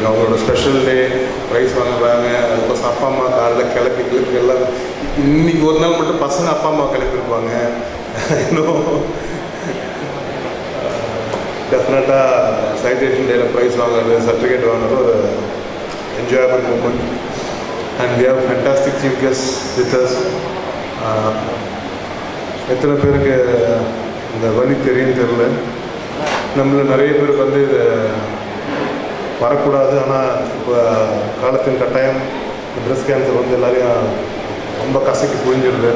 இன்றைக்கி அவங்களோட special day, price வாங்குறாங்க. அதுக்கோசம் அப்பா அம்மா காலையில் கிளப்பி எல்லாம் இன்றைக்கி ஒரு நாள் மட்டும் பசங்க அப்பா அம்மா கிளப்பியிருப்பாங்க. இன்னும் டெஃபினட்டாக சைட்டேஷன் டேயில் ப்ரைஸ் வாங்குறது, சர்டிஃபிகேட் வாங்குறது ஒரு enjoyable moment. And we have fantastic chief guest with us. எத்தனை பேருக்கு இந்த வழி தெரியும் தெரியல. நம்மள நிறைய பேருக்கு வந்து இது வரக்கூடாது. ஆனால் இப்போ காலத்தின் கட்டாயம் பிரஸ்ட் கேன்சர் வந்து எல்லாரையும் ரொம்ப கசக்கி புரிஞ்சிடுது.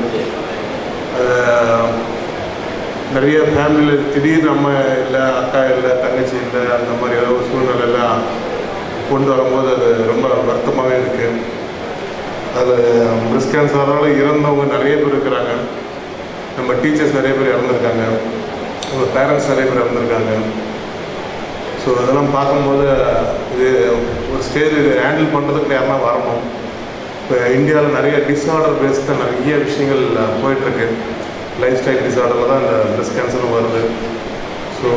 நிறைய ஃபேமிலியில் திடீர்னு அம்மா இல்லை, அக்கா இல்லை, தங்கச்சி இல்லை, அந்த மாதிரி ஏதோ ஒரு சூழ்நிலையெல்லாம் கொண்டு வரும்போது அது ரொம்ப வருத்தமாகவே இருக்குது. அதில் பிரஸ்ட் கேன்சரால் இறந்தவங்க நிறைய பேர் இருக்கிறாங்க. நம்ம டீச்சர்ஸ் நிறைய பேர் இறந்துருக்காங்க, உங்கள் பேரண்ட்ஸ் நிறைய பேர் இறந்துருக்காங்க. ஸோ அதெல்லாம் பார்க்கும்போது இது ஒரு ஸ்டேஜ் இது ஹேண்டில் பண்ணுறதுக்கு யாருன்னா வரணும். இப்போ இந்தியாவில் நிறைய டிஸார்டர் பேஸ்டாக நிறைய விஷயங்கள் போயிட்டுருக்கு. லைஃப் ஸ்டைல் டிஸார்டரில் தான் இந்த பிரஸ்ட் கேன்சரும் வருது. ஸோ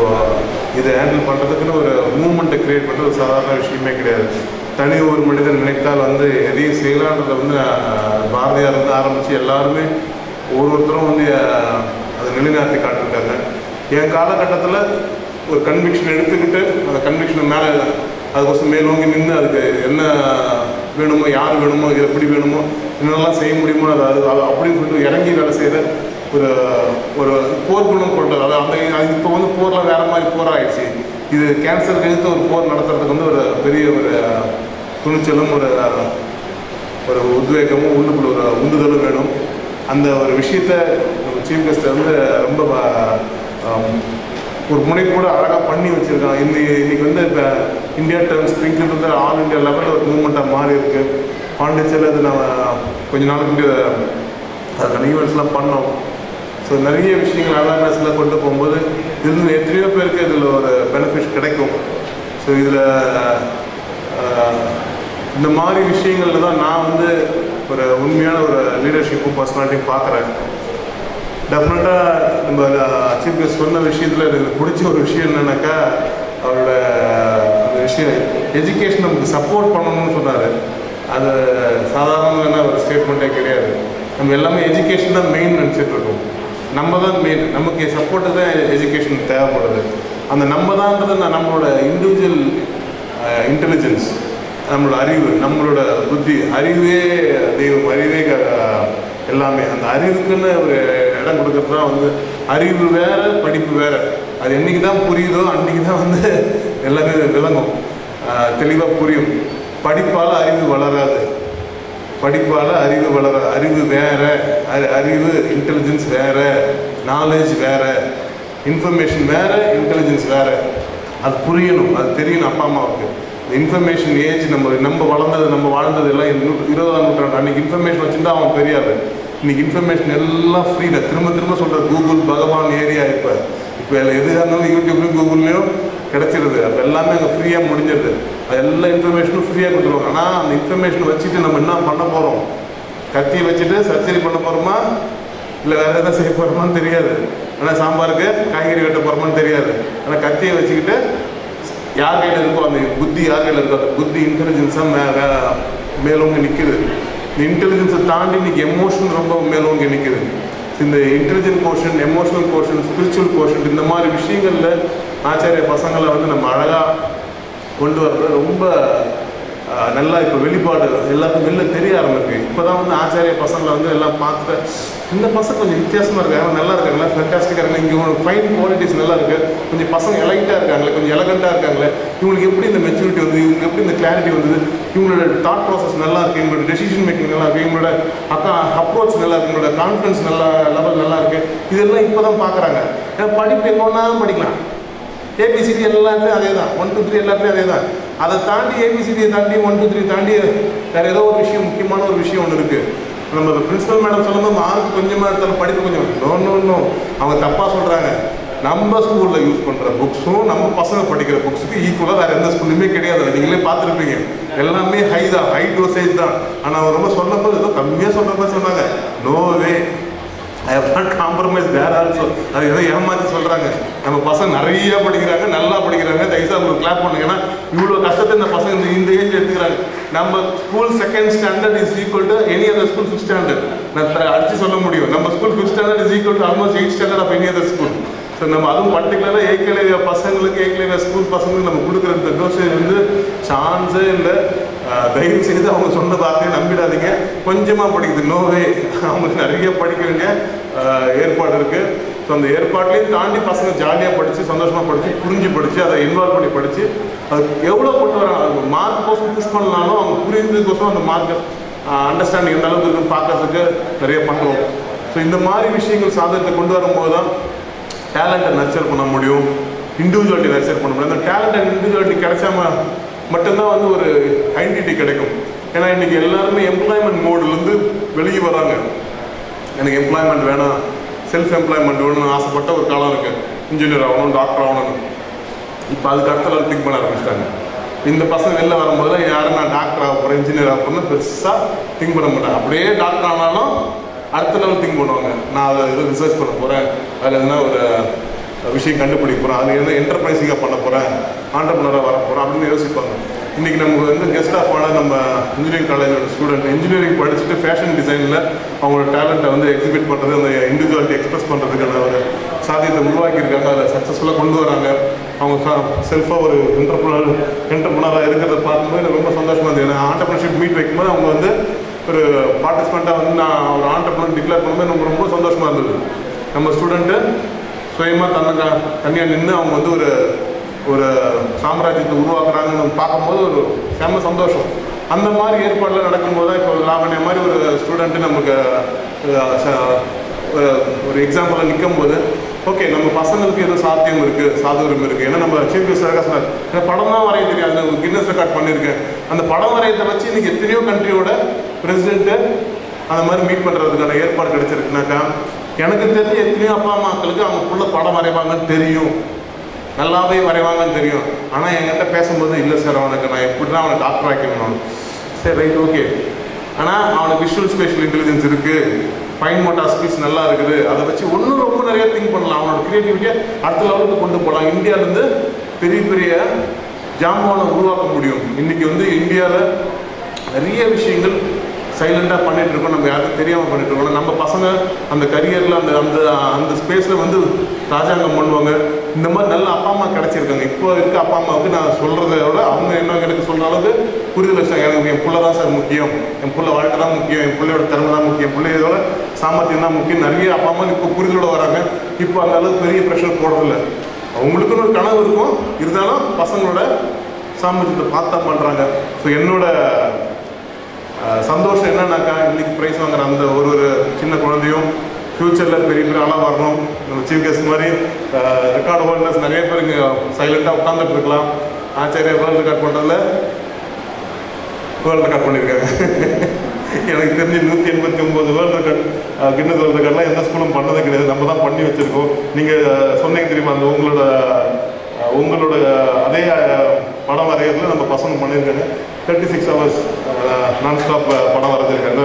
இதை ஹேண்டில் பண்ணுறதுக்குன்னு ஒரு மூமெண்ட்டை க்ரியேட் பண்ணுறது ஒரு சாதாரண விஷயமே கிடையாது. தனி ஒரு மனிதன் நினைத்தால் வந்து எதையும் செய்யலான்றதை வந்து பாரதியார் வந்து ஆரம்பித்து எல்லாருமே ஒவ்வொருத்தரும் வந்து அதை நிலைநாட்டி காட்டிருக்காங்க. என் காலகட்டத்தில் ஒரு கன்விக்ஷன் எடுத்துக்கிட்டு அந்த கன்விக்ஷனை மேலே அதுக்கோசம் மேலோங்கி நின்று அதுக்கு என்ன வேணுமோ, யார் வேணுமோ, எப்படி வேணுமோ, என்னெல்லாம் செய்ய முடியுமோ அது அப்படின்னு சொல்லிட்டு இறங்கி வேலை செய்கிற ஒரு ஒரு போர் குணம் கொண்டது. அது அந்த இப்போ வந்து போர்லாம் வேறு மாதிரி போர் ஆகிடுச்சு. இது கேன்சருக்கு எதிர்த்து ஒரு போர் நடத்துறதுக்கு வந்து ஒரு பெரிய ஒரு துணிச்சலும் ஒரு உத்வேகமும் உள்ளுக்குள்ள ஒரு உந்துதலும் வேணும். அந்த ஒரு விஷயத்த நம்ம சீஃப் கெஸ்ட்டை வந்து ரொம்ப ஒரு முனைப்போடு அழகாக பண்ணி வச்சுருக்காங்க. இன்றைக்கி வந்து இப்போ இந்தியா டர்ன் ஸ்ப்ரிங்க்ன்றது ஆல் இண்டியா லெவலில் ஒரு மூவ்மெண்ட்டாக மாறி இருக்குது. பாண்டிச்சேரியில் அது நம்ம கொஞ்ச நாளுக்கு முன்னாடி அதுக்கான ஈவெண்ட்ஸ்லாம் பண்ணோம். ஸோ நிறைய விஷயங்கள் அவேர்னஸில் கொண்டு போகும்போது இதில் எத்தனையோ பேருக்கு இதில் ஒரு பெனிஃபிட் கிடைக்கும். ஸோ இதில் இந்த மாதிரி விஷயங்களில் தான் நான் வந்து ஒரு உண்மையான ஒரு லீடர்ஷிப்பும் பர்சனாலிட்டியும் பார்க்குறேன். டெஃபினட்டாக நம்ம சீஃப் கெஸ்ட் சொன்ன விஷயத்தில் எனக்கு பிடிச்ச ஒரு விஷயம் என்னன்னாக்கா, அவரோட அந்த விஷயம் எஜுகேஷன் நமக்கு சப்போர்ட் பண்ணணும்னு சொன்னார். அது சாதாரணமான ஒரு ஸ்டேட்மெண்ட்டே கிடையாது. நம்ம எல்லாமே எஜுகேஷன் தான் மெயின் நினச்சிட்ருக்கோம். நம்ம தான் மெயின், நமக்கு சப்போர்ட்டு தான் எஜுகேஷன் தேவைப்படுது. அந்த நம்ம தான்ன்றது நம்மளோட இண்டிவிஜுவல் இன்டெலிஜென்ஸ், நம்மளோட அறிவு, நம்மளோட புத்தி, அறிவே தெய்வம், அறிவே எல்லாமே. அந்த அறிவுக்குன்னு ஒரு இடம் கொடுக்கறது தான் வந்து அறிவு வேறு, படிப்பு வேறு. அது என்றைக்கு தான் புரியுதோ அன்றைக்கி தான் வந்து எல்லாமே விளங்கும், தெளிவாக புரியும். படிப்பால் அறிவு வளராது, படிப்பால் அறிவு வளராது. அறிவு வேறு, அறிவு இன்டெலிஜென்ஸ் வேறு, நாலேஜ் வேறு, இன்ஃபர்மேஷன் வேறு, இன்டெலிஜென்ஸ் வேறு. அது புரியணும், அது தெரியணும் அப்பா அம்மாவுக்கு. இன்ஃபர்மேஷன் ஏஜ் நம்ம வளர்ந்தது, நம்ம வாழ்ந்தது எல்லாம் 20ஆம் நூற்றாண்டு. அன்றைக்கி இன்ஃபர்மேஷன் வச்சுருந்தா அவன் தெரியாது. இன்றைக்கி இன்ஃபர்மேஷன் எல்லாம் ஃப்ரீட. திரும்ப சொல்கிற கூகுள் பகவான் ஏரியா. இப்போ எதுவாக இருந்தாலும் யூடியூப்லேயும் கூகுள்லேயும் கிடச்சிருது. அப்போ எல்லாமே அங்கே ஃப்ரீயாக முடிஞ்சிருது. அது எல்லா இன்ஃபர்மேஷனும் ஃப்ரீயாக கொடுத்துருவாங்க. ஆனால் அந்த இன்ஃபர்மேஷனை வச்சுட்டு நம்ம என்ன பண்ண போகிறோம்? கத்தியை வச்சுட்டு சர்ஜரி பண்ண போகிறோமா, இல்லை வேறு எதாவது செய்ய போகிறோமான்னு தெரியாது. ஆனால் சாம்பாருக்கு காய்கறி வெட்ட போகிறோமான்னு தெரியாது. ஆனால் கத்தியை வச்சுக்கிட்டு யார் கையில் இருக்கோ, அந்த புத்தி யார் கையில் இருக்கோ, அந்த புத்தி இன்டெலிஜென்ஸாக மேலோங்கி நிற்கிது. இந்த இன்டெலிஜென்ஸை தாண்டி இன்றைக்கி எமோஷன் ரொம்ப மேலோங்கி நிற்கிது. இந்த intelligent portion, emotional portion, spiritual portion, இந்த மாதிரி விஷயங்களில் ஆச்சாரிய பசங்களை வந்து நம்ம அழகாக கொண்டு வர்றது ரொம்ப நல்லா இப்போ வெளிப்பாடு எல்லாருக்கும் வெளில தெரிய ஆரம்பிருக்கு. இப்போ தான் வந்து ஆச்சாரிய பசங்களை வந்து எல்லாம் பார்த்துட்டு இந்த பசங்க கொஞ்சம் வித்தியாசமாக இருக்காங்க, நல்லா இருக்காங்களா, ஃபென்டாஸ்டிக்காக இருக்காங்க, இங்கே ஒரு ஃபைன் குவாலிட்டிஸ் நல்லா இருக்குது, கொஞ்சம் பசங்க எலைட்டாக இருக்காங்களே, கொஞ்சம் எலகண்ட்டாக இருக்காங்களே, இவங்களுக்கு எப்படி இந்த மெச்சூரிட்டி வந்து, இவங்களுக்கு எப்படி இந்த கிளாரிட்டி வந்தது, இவங்களோட தாட் ப்ராசஸ் நல்லா இருக்குது, இவங்களோட டெசிஷன் மேக்கிங் நல்லா இருக்குது, இவங்களோட அப்ரோச் நல்லா இருக்குது, இவங்களோட கான்ஃபிடன்ஸ் லெவல் நல்லா இருக்குது. இதெல்லாம் இப்போ தான் பார்க்குறாங்க. ஏன்னா படிப்பு எங்கன்னா படிக்கலாம், ஏபிசிடி எல்லாத்துலேயும் அதே தான், 1 2 3 எல்லாத்துலேயும் அதே தான். அதை தாண்டி ஏபிசிடியை தாண்டி 1 2 3 தாண்டி வேறு ஏதோ ஒரு விஷயம், முக்கியமான ஒரு விஷயம் ஒன்று இருக்குது. நம்ம பிரின்சிபல் மேடம் சொல்லும்போது மார்க் கொஞ்சமாக எடுத்தாலும் படிப்பு கொஞ்சம் நோ அவங்க தப்பாக சொல்கிறாங்க. நம்ம ஸ்கூலில் யூஸ் பண்ணுற புக்ஸும் நம்ம பசங்க படிக்கிற புக்ஸுக்கு ஈக்குவலாக வேறு எந்த ஸ்கூல்லையுமே கிடையாது. நீங்களே பார்த்துருப்பீங்க, எல்லாமே ஹை தான், ஹை டோசேஜ் தான். ஆனால் அவங்க ரொம்ப சொல்லும்போது ஏதோ கம்மியாக சொல்கிற மாதிரி சொன்னாங்க. No way I have not compromise there also. அது ஏதோ ஏமாற்றி சொல்கிறாங்க. நம்ம பசங்க நிறைய படிக்கிறாங்க, நல்லா படிக்கிறாங்க, தயவுசா உங்களுக்கு கிளாப் பண்ணுங்க. ஏன்னா இவ்வளோ கஷ்டத்தை இந்த பசங்க இந்த ஏஜ் எடுத்துக்கிறாங்க. நம்ம school 2nd standard is equal to any other school 5th standard. நான் அடிச்சு சொல்ல முடியும். நம்ம school 5th standard is equal to almost 8th standard of any other school. So நம்ம அதுவும் பர்டிகுலராக ஏகலைவ பசங்களுக்கு ஏகலைவ ஸ்கூல் பசங்களுக்கு நம்ம கொடுக்குற இந்த டோசேஜ் வந்து சான்ஸே இல்லை. தயவு செய்து அவங்க சொன்ன வார்த்தையை நம்பிடாதீங்க. கொஞ்சமாக படிக்குது நோவே, அவங்களுக்கு நிறைய படிக்க வேண்டிய ஏற்பாடு இருக்குது. ஸோ அந்த ஏற்பாட்டையும் தாண்டி பசங்க ஜாலியாக படித்து சந்தோஷமாக படித்து புரிஞ்சு படித்து அதை இன்வால்வ் பண்ணி படித்து அது எவ்வளோ கொண்டு வராங்க. மார்க் கோசம் புஷ் பண்ணலாலும் அவங்க புரியுறதுக்கோசம் அந்த மார்க் அண்டர்ஸ்டாண்டிங் எந்த அளவுக்கு இருக்குன்னு பார்க்கறதுக்கு நிறைய பண்ணுவோம். ஸோ இந்த மாதிரி விஷயங்கள் சாதனத்தை கொண்டு வரும்போது தான் டேலண்ட்டை நர்ச்சர் பண்ண முடியும், இண்டிவிஜுவாலிட்டி நர்ச்சர் பண்ண முடியும். அந்த டேலண்ட் அண்ட் இண்டிவிஜுவாலிட்டி கிடைச்சாம மட்டும்தான் வந்து ஒரு ஐடென்டிட்டி கிடைக்கும். ஏன்னா இன்றைக்கி எல்லாருமே எம்ப்ளாய்மெண்ட் மோட்லேருந்து வெளியே வராங்க. எனக்கு எம்ப்ளாய்மெண்ட் வேணாம், செல்ஃப் எம்ப்ளாய்மெண்ட் வேணும்னு ஆசைப்பட்ட ஒரு காலம் இருக்குது. இன்ஜினியர் ஆகணும், டாக்டர் ஆகணும்னு. இப்போ அதுக்கு அடுத்த லெவல் திங்க் பண்ண ஆரம்பிச்சிட்டாங்க. இந்த பசங்க வெளில வரும்போது யாரும் நான் டாக்டர் ஆக போகிறேன், இன்ஜினியர் ஆக போகிறேன்னு பெருசாக திங்க் பண்ண மாட்டேன். அப்படியே டாக்டர் ஆனாலும் அடுத்த லெவல் திங்க் பண்ணுவாங்க. நான் அதை எதுவும் ரிசர்ச் பண்ண போகிறேன், அதில் எதுனா ஒரு விஷயம் கண்டுபிடிக்க போகிறேன், அதில் எதுனா என்டர்பிரைஸிங்காக பண்ண போகிறேன், ஆண்டர்பிரினராக வர போகிறேன் அப்படின்னு யோசிப்பாங்க. இன்றைக்கி நமக்கு வந்து கெஸ்ட் ஆஃப் ஆன நம்ம இன்ஜினியரிங் காலேஜோட ஸ்டூடெண்ட் இன்ஜினியரிங் படிச்சுட்டு ஃபேஷன் டிசைனில் அவங்களோட டேலண்ட்டை வந்து எக்ஸிபிட் பண்ணுறது, அந்த இண்டிவிஜுவாலிட்டி எக்ஸ்பிரஸ் பண்ணுறதுக்கான ஒரு சாத்தியத்தை உருவாக்கியிருக்காங்க. அதை சக்ஸஸ்ஃபுல்லாக கொண்டு வராங்க. அவங்க செல்ஃபாக ஒரு என்டர்பிரினராக இருக்கிறத பார்க்கும்போது எனக்கு ரொம்ப சந்தோஷமாக இருந்தது. ஏன்னா ஆண்டர்பிரினர்ஷிப் மீட் வைக்கும்போது அவங்க வந்து ஒரு பார்ட்டிசிபெண்ட்டாக வந்து நான் ஒரு ஆண்டர்பிரினர் டிக்ளேர் பண்ணும்போது எனக்கு ரொம்ப சந்தோஷமாக இருந்தது. நம்ம ஸ்டூடெண்ட்டு சுயமாக தனியாக நின்று அவங்க வந்து ஒரு சாம்ராஜ்யத்தை உருவாக்குறாங்கன்னு பார்க்கும்போது ஒரு செம்ம சந்தோஷம். அந்த மாதிரி ஏற்பாடுலாம் நடக்கும்போது தான் இப்போ லாவண்யா மாதிரி ஒரு ஸ்டூடெண்ட்டு நமக்கு ஒரு எக்ஸாம்பிளில் நிற்கும் போது ஓகே நம்ம பசங்களுக்கு எதுவும் சாத்தியம் இருக்குது, சாதுரியம் இருக்குது. ஏன்னா நம்ம சீஃப் கெஸ்ட் சொன்னார், எனக்கு படம் தான் வரைய தெரியாது, அந்த கின்னஸ் ரெக்கார்ட் பண்ணியிருக்கேன். அந்த படம் வரையத்தை வச்சு இன்றைக்கி எத்தனையோ கண்ட்ரியோட பிரசிடென்ட்டு அந்த மாதிரி மீட் பண்ணுறதுக்கான ஏற்பாடு கிடைச்சிருக்குனாக்கா எனக்கு தெரிஞ்ச எத்தனையோ அப்பா அம்மாக்களுக்கு அவங்க புள்ள படம் வரைவாங்கன்னு தெரியும், நல்லாவே வரைவாங்கன்னு தெரியும். ஆனால் என்கிட்ட பேசும்போது இல்லை சார் அவனுக்கு நான் எப்படி தான் அவனை டாக்டர் ஆக்கணும். சரி ரைட் ஓகே, ஆனால் அவனுக்கு விஷுவல் ஸ்பேஷியல் இன்டெலிஜென்ஸ் இருக்குது, ஃபைன் மோட்டார் ஸ்கில்ஸ் நல்லா இருக்குது, அதை வச்சு இன்னும் ரொம்ப நிறைய திங்க் பண்ணலாம், அவனோட க்ரியேட்டிவிட்டியை அடுத்த லெவலுக்கு கொண்டு போகலாம். இந்தியாவிலேருந்து பெரிய பெரிய ஜாம்பவானை உருவாக்க முடியும். இன்றைக்கி வந்து இந்தியாவில் நிறைய விஷயங்கள் சைலண்டாக பண்ணிகிட்டு இருக்கோம், நம்ம யாருக்கும் தெரியாமல் பண்ணிட்டு இருக்கோம். நம்ம பசங்க அந்த கரியரில் அந்த அந்த அந்த ஸ்பேஸில் வந்து ராஜாங்கம் பண்ணுவாங்க. இந்த மாதிரி நல்ல அப்பா அம்மா கிடச்சிருக்காங்க. இப்போ இருக்க அப்பா அம்மாவுக்கு நான் சொல்கிறத விட அவங்க என்ன எனக்கு சொல்கிற அளவுக்கு புரிதல் வச்சாங்க. எனக்கு என் பிள்ளை தான் சார் முக்கியம், என் பிள்ளை வாழ்க்கை தான் முக்கியம், என் பிள்ளையோட திறமை தான் முக்கியம், பிள்ளையோட சாமர்த்தியம் தான் முக்கியம். நிறைய அப்பா அம்மா இப்போ புரிதலோடு வராங்க. இப்போ அந்த அளவுக்கு பெரிய ப்ரெஷர் போடுறதில்ல. அவங்களுக்குன்னு ஒரு கனவு இருக்கும், இருந்தாலும் பசங்களோட சாமர்த்தியத்தை பார்த்தா பண்ணுறாங்க. ஸோ என்னோட சந்தோஷம் என்னன்னாக்கா இன்னைக்கு ப்ரைஸ் வாங்குற அந்த ஒரு சின்ன குழந்தையும் ஃப்யூச்சரில் பெரிய பெரிய ஆளாக வரணும். சீஃப் கெஸ்ட் மாதிரி ரெக்கார்டு ஹோல்டர்ஸ் நிறைய பேர் இங்கே சைலண்டாக உட்காந்துட்டு இருக்கலாம். ஆச்சாரியா வேர்ல்டு ரெக்கார்ட் பண்ணுறதுல வேர்ல்டு ரெக்கார்ட் பண்ணியிருக்காங்க. எனக்கு தெரிஞ்சு 189 வேர்ல்டு ரெக்கார்ட் கின்னஸ் வேர்ல்டு ரெக்கார்ட்லாம் எந்த ஸ்கூலும் பண்ணதே கிடையாது, நம்ம தான் பண்ணி வச்சுருக்கோம். நீங்கள் சொன்னீங்க தெரியுமா, அந்த உங்களோட அதே படம் வரைகிறதுல நம்ம பசங்க பண்ணியிருக்காங்க. 36 hours நான் ஸ்டாப் படம் வரைஞ்சிருக்காங்க.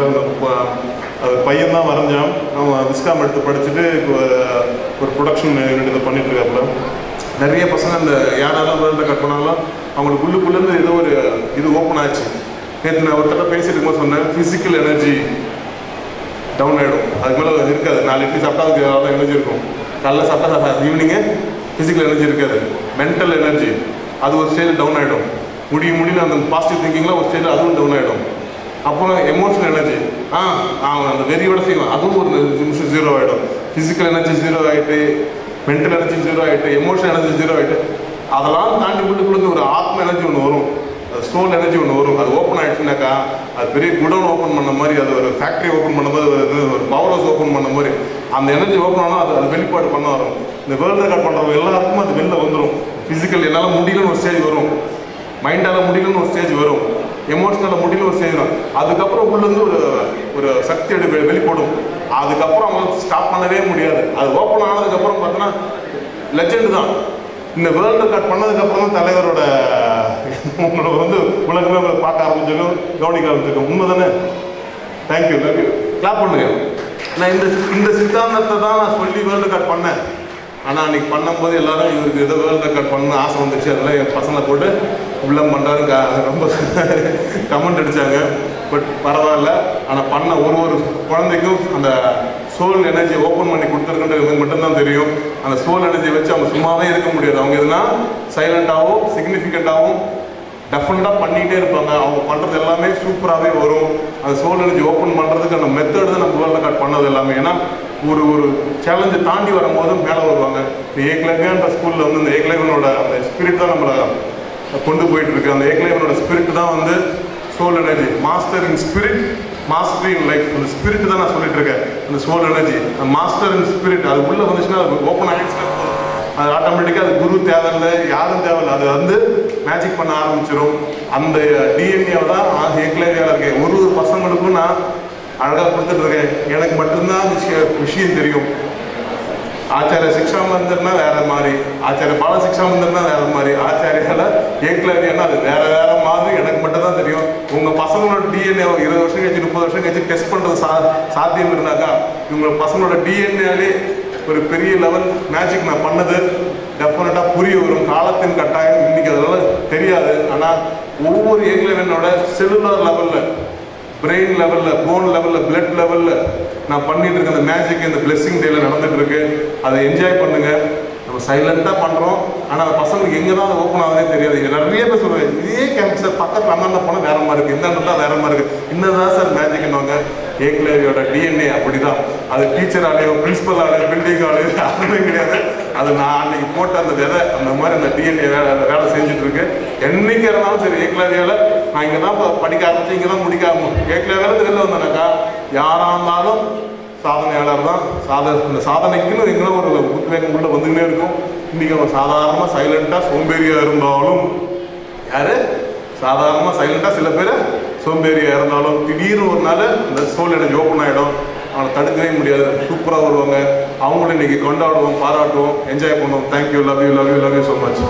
அது பையன் தான் வரைஞ்சான். அவன் விஸ்காம் எடுத்து படிச்சுட்டு ஒரு ப்ரொடக்ஷன் யூனிட் இதை பண்ணிட்டுருக்காப்புல. நிறைய பசங்க அந்த யாரெல்லாம் வேர்ல்டு ரெக்கார்ட் பண்ணாலும் அவங்களுக்கு உள்ளுக்குள்ளேருந்து ஏதோ ஒரு இது ஓப்பன் ஆச்சு. நேற்று நான் ஒருத்தர பேசிட்டு இருக்கும்போது சொன்னேன், ஃபிசிக்கல் எனர்ஜி டவுன் ஆகிடும், அதுக்கு மேலே இருக்காது. 4 இட்லி சாப்பிட்டா அதுக்கு அவ்வளோ எனர்ஜி இருக்கும். காலைல சாப்பிட்டா ஈவினிங்கு ஃபிசிக்கல் எனர்ஜி இருக்காது. மென்டல் எனர்ஜி அது ஒரு ஸ்டேஜ் டவுன் ஆகிடும். முடியும் அந்த பாசிட்டிவ் திங்கிங்லாம் ஒரு ஸ்டேஜ் அதுவும் டவுன் ஆகிடும். அப்புறம் எமோஷனல் எனர்ஜி அவன் அந்த வெறியோட செய்வான், அதுவும் ஒரு நிமிஷம் 0 ஆகிடும். ஃபிசிக்கல் எனர்ஜி 0 ஆகிட்டு, மென்டல் எனர்ஜி 0 ஆகிட்டு, எமோஷனல் எனர்ஜி 0 ஆகிட்டு, அதெல்லாம் தாண்டி உள்ளுக்குள்ளே ஒரு ஆத்ம எனர்ஜி ஒன்று வரும், சோல் எனர்ஜி ஒன்று வரும். அது ஓப்பன் ஆகிடுச்சுனாக்கா அது பெரிய குடோன் ஓப்பன் பண்ண மாதிரி, அது ஒரு ஃபேக்ட்ரி ஓப்பன் பண்ண மாதிரி, ஒரு பவர் ஹவுஸ் ஓப்பன் பண்ண மாதிரி அந்த எனர்ஜி ஓப்பன் ஆனால் அது வெளிப்பாடு பண்ண வரும். இந்த வேர்ல்டு ரெக்கார்ட் பண்ணுறவங்க எல்லாருக்கும் அது வெளில வந்துடும். ஃபிசிக்கல் என்னால் முடியலன்னு ஒரு ஸ்டேஜ் வரும், மைண்டால் முடியலன்னு ஒரு ஸ்டேஜ் வரும், எமோஷனலாக முடியல ஒரு ஸ்டேஜ் வரும். அதுக்கப்புறம் உள்ளேருந்து ஒரு சக்தி வெளிப்படும். அதுக்கப்புறம் அவங்க ஸ்டாப் பண்ணவே முடியாது. அது ஓப்பன் ஆனதுக்கப்புறம் பார்த்தோன்னா லெஜெண்டு தான். இந்த வேர்ல்டு ரெக்கார்ட் பண்ணதுக்கப்புறம் தான் தலைவரோட உங்களை வந்து உலகமே பார்க்க ஆரம்பிச்சிருக்கோம், கவனிக்க ஆரம்பிச்சிருக்கோம். உண்மை தானே? Thank you, love you. கிளாப் பண்ணுங்க. நான் இந்த சித்தாந்தத்தை தான் நான் சொல்லி வேர்ல்டு ரெக்கார்ட் பண்ணேன். ஆனால் அன்றைக்கி பண்ணும்போது எல்லாரும் இவருக்கு ஏதோ வேர்ல்டு ரெக்கார்ட் பண்ணணும்னு ஆசை வந்துச்சு. அதெல்லாம் என் பசங்களை போட்டு உள்ளம் பண்ணுறாரு ரொம்ப கமெண்ட் அடித்தாங்க. பட் பரவாயில்ல. ஆனால் பண்ண ஒரு குழந்தைக்கும் அந்த சோல் எனர்ஜி ஓப்பன் பண்ணி கொடுத்துருக்குன்றது மட்டும்தான் தெரியும். அந்த சோல் எனர்ஜியை வச்சு அவங்க சும்மாவே இருக்க முடியாது. அவங்க எதுனா சைலண்ட்டாகவும் சிக்னிஃபிகண்ட்டாகவும் டெஃபினட்டாக பண்ணிகிட்டே இருப்பாங்க. அவங்க பண்ணுறது எல்லாமே சூப்பராகவே வரும். அந்த சோல் எனர்ஜி ஓப்பன் பண்ணுறதுக்கு அந்த மெத்தட் தான் நம்ம வேர்ல்டு ரெக்கார்ட் பண்ணது எல்லாமே. ஏன்னா ஒரு சேலஞ்சை தாண்டி வரும்போது மேலே வருவாங்க. இந்த ஏக்லேவியான்ற ஸ்கூலில் வந்து இந்த ஏக்லேவனோட அந்த ஸ்பிரிட் தான் நம்மளை கொண்டு போயிட்டு இருக்கு. அந்த ஏக்லேவனோட ஸ்பிரிட் தான் வந்து soul energy. Master in spirit, master in life. அந்த ஸ்பிரிட் தான் நான் சொல்லிட்டு இருக்கேன். அந்த சோல் எனர்ஜி, அந்த மாஸ்டர் இன் ஸ்பிரிட் அது உள்ளே வந்துச்சுன்னா அது ஓப்பன் ஆகிடுச்சுன்னா அது ஆட்டோமேட்டிக்காக அது குரு தேவையில்லை, யாரும் தேவையில்லை. அது வந்து மேஜிக் பண்ண ஆரம்பிச்சிடும். அந்த டிஎன்ஏவை தான் ஏக்லேவியாவில் இருக்கேன். ஒரு பசங்களுக்கும் நான் அழகாக கொடுத்துட்ருக்கேன். எனக்கு மட்டும்தான் விஷயம் தெரியும். ஆச்சாரிய சிக்ஷா மந்திர்னா வேற மாதிரி, ஆச்சாரிய பால சிக்ஷா மந்திர்னா வேற மாதிரி, ஆச்சாரியால ஏக்லேவியானா அது வேற மாதிரி. எனக்கு மட்டும் தான் தெரியும். உங்கள் பசங்களோட டிஎன்ஏ 20 வருஷம் கழிச்சு 30 வருஷம் கழிச்சு டெஸ்ட் பண்ணுறது சாத்தியம் இருந்தாக்கா இவங்களோட பசங்களோட டிஎன்ஏலே ஒரு பெரிய லெவல் மேஜிக் நான் பண்ணது டெஃபினட்டாக புரிய வரும். காலத்தின் கட்டாயம் இன்னைக்கு அதெல்லாம் தெரியாது. ஆனால் ஒவ்வொரு ஏக்லேவியனோட செல்லுலர் லெவலில், பிரெயின் லெவலில், போன் லெவலில், பிளட் லெவலில் நான் பண்ணிட்டு இருக்கேன். அந்த மேஜிக் இந்த பிளெஸிங் டேல நடந்துட்டு இருக்கு. அதை என்ஜாய் பண்ணுங்க. நம்ம சைலண்டாக பண்ணுறோம். ஆனால் அந்த பசங்களுக்கு எங்கே தான் அது ஓப்பன் ஆகுதே தெரியாது. நிறைய பேர் சொல்லுவேன், இதே கேம்பஸ் பக்கத்தில் அண்ணா போனால் வேற மாதிரி இருக்குது, இந்த இடத்துல வேற மாதிரி இருக்குது. இன்னதான் சார் மேஜிக்னுவாங்க. ஏக்லேவியோட டிஎன்ஏ அப்படி தான். அது டீச்சர் ஆலையோ பிரின்சிபல் ஆலையோ பில்டிங் ஆலையோ யாருமே கிடையாது. அது நான் அன்னைக்கு போட்ட அந்த விதை அந்த மாதிரி அந்த டிஎன்ஏ வேலை செஞ்சுட்டு இருக்கு. என்னைக்கு இருந்தாலும் சரி ஏக்லேவியாவில் நான் இங்கே தான் படிக்க ஆரம்பிச்சு, இங்கே தான் முடிக்க ஏக்லேவியாவில் வெளில வந்தேனாக்கா யாராக இருந்தாலும் சாதனையாளர் தான். இந்த சாதனைக்குன்னு எங்களும் ஒரு உத்வேகம் உள்ள வந்துக்கிட்டே இருக்கும். இன்னைக்கு அவன் சாதாரணமாக சைலண்டாக சோம்பேறியாக இருந்தாலும், யாரு சாதாரணமாக சைலண்டாக சில பேர் சோம்பேறியாக இருந்தாலும் திடீர்னு ஒரு நாள் இந்த சோல் எனர்ஜி ஓப்பன் ஆகிடும். அவனை தடுக்கவே முடியாது. சூப்பராக வருவாங்க. அவங்களும் இன்னைக்கு கொண்டாடுவோம், பாராட்டுவோம், என்ஜாய் பண்ணுவோம். Thank you, love you so much.